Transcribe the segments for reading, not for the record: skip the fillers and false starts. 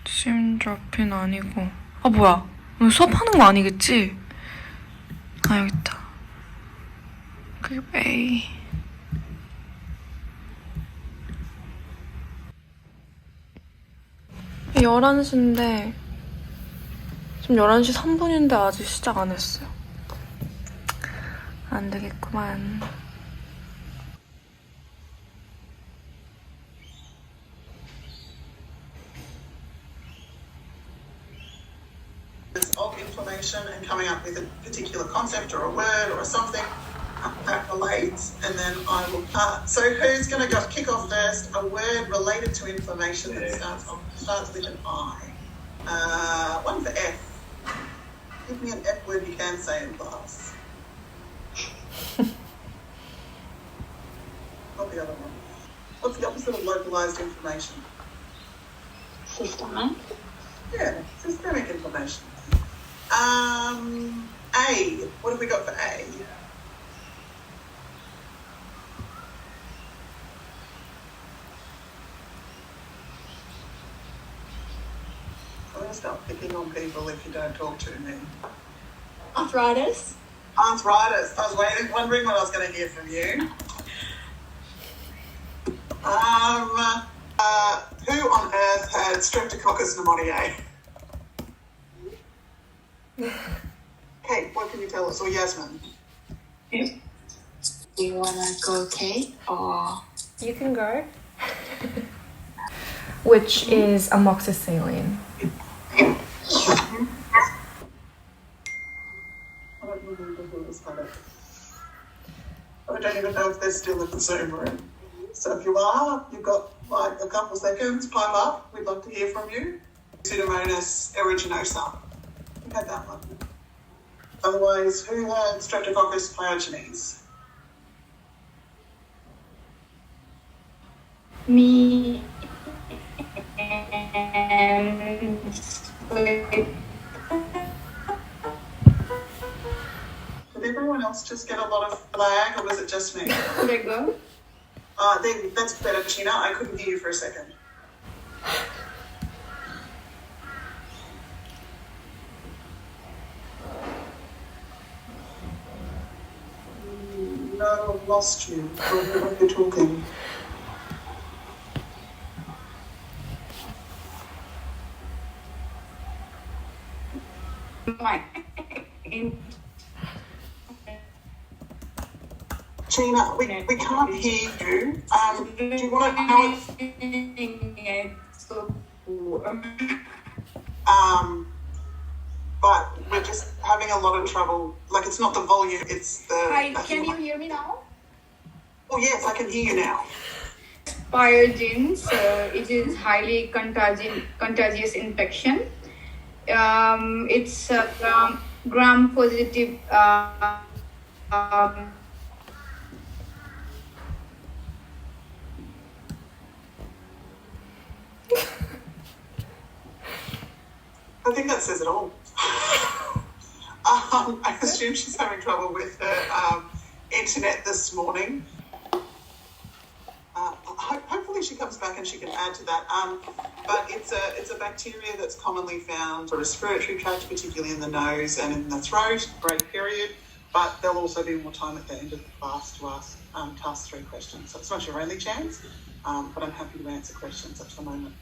심드랍핀 아니고. 아 뭐야, 오늘 수업하는 거 아니겠지? 아 여기 있다. 그리고 A. 이 11시인데 지금 11시 3분인데 아직 시작 안 했어요. 안 되겠구만. Of information and coming up with a particular concept or a word or something that relates, and then I will. So who's going to kick off first? A word related to information that starts with an I. One for F. Give me an F word you can say in class. Not the other one. What's the opposite of localized information? Systemic. Yeah, systemic information. A. What have we got for A? I'm going to start picking on people if you don't talk to me. Arthritis. Arthritis. I was wondering what I was going to hear from you. Who on earth had Streptococcus pneumoniae? Kate, what can you tell us? Or Yasmin? Do you wanna go, Kate, or You can go. Which is amoxicillin. I don't remember who was had it. I don't even know if they're still in the Zoom room. So if you are, you've got like a couple seconds, pipe up. We'd love to hear from you. Pseudomonas aeruginosa. We had that one. Otherwise, who had Streptococcus pyogenes? me and Did everyone else just get a lot of lag, or was it just me? Should I go? Then that's better, Sheena. I couldn't hear you for a second. No, I've lost you. What you're talking. Sheena, we can't hear you. Do you want to know it? But we're just having a lot of trouble. Like, it's not the volume, it's the... Hi, can you hear me now? Oh, yes, I can hear you now. Pyogenes, it is highly contagious infection. It's gram positive. I think that says it all. I assume she's having trouble with her internet this morning. Hopefully she comes back and she can add to that. But it's a bacteria that's commonly found in the respiratory tract, particularly in the nose and in the throat. Break period. But there'll also be more time at the end of the class to ask task 3 questions. So it's not your only chance, but I'm happy to answer questions up to the moment.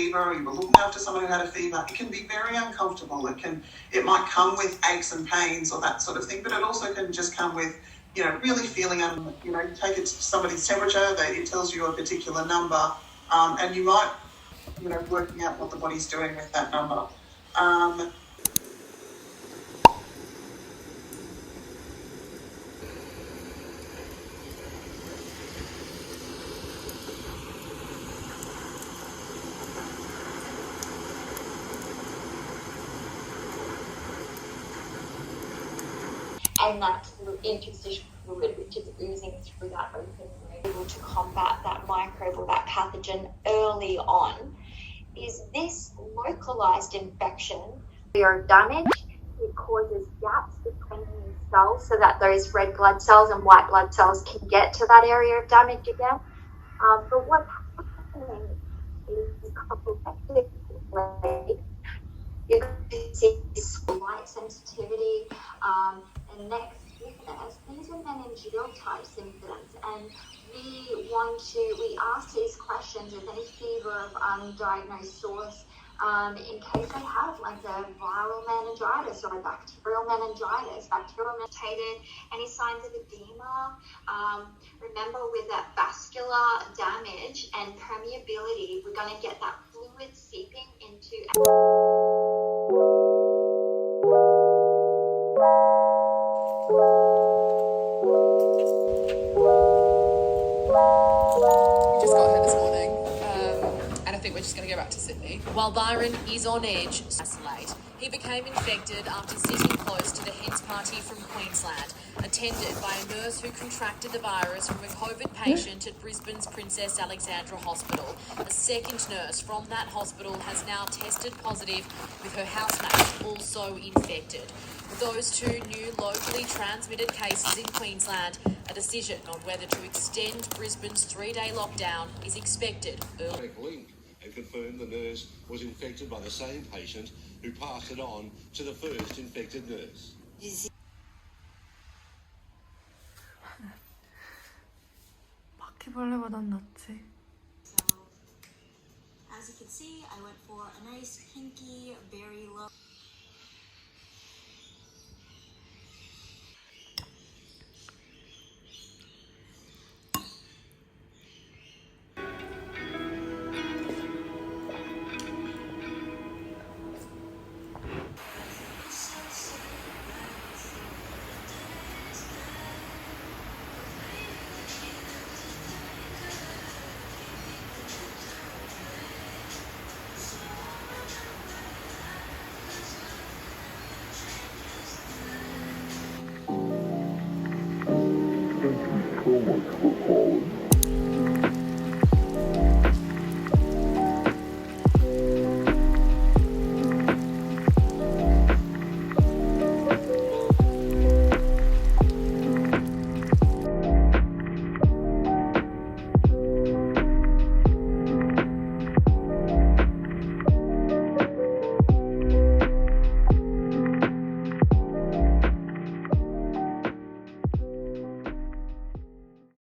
fever, or you were looking after someone who had a fever, it can be very uncomfortable. It might come with aches and pains or that sort of thing, but it also can just come with, really feeling, you take it to somebody's temperature, it tells you a particular number, and you might, working out what the body's doing with that number. And that interstitial fluid which is oozing through that open wound, able to combat that microbe or that pathogen early on. Is this localized infection or damage? It causes gaps between cells so that those red blood cells and white blood cells can get to that area of damage again. But what's happening is collectively, you can see light sensitivity, and neck stiffness. These are meningeal type symptoms, and we ask these questions of any fever of undiagnosed source, in case they have like a viral meningitis or a bacterial meningitis, any signs of edema. Remember, with that vascular damage and permeability, we're going to get that fluid seeping into. We just got here this morning, and I think we're just going to go back to Sydney. While Byron is on edge, isolate. He became infected after sitting close to the Hens party from Queensland, attended by a nurse who contracted the virus from a COVID patient at Brisbane's Princess Alexandra Hospital. A second nurse from that hospital has now tested positive, with her housemates also infected. With those two new locally transmitted cases in Queensland, a decision on whether to extend Brisbane's 3-day lockdown is expected early. Link and confirmed the nurse was infected by the same patient who passed it on to the first infected nurse. 바퀴벌레보단 낫지. So, as you can see, I went for a nice pinky berry look. So much for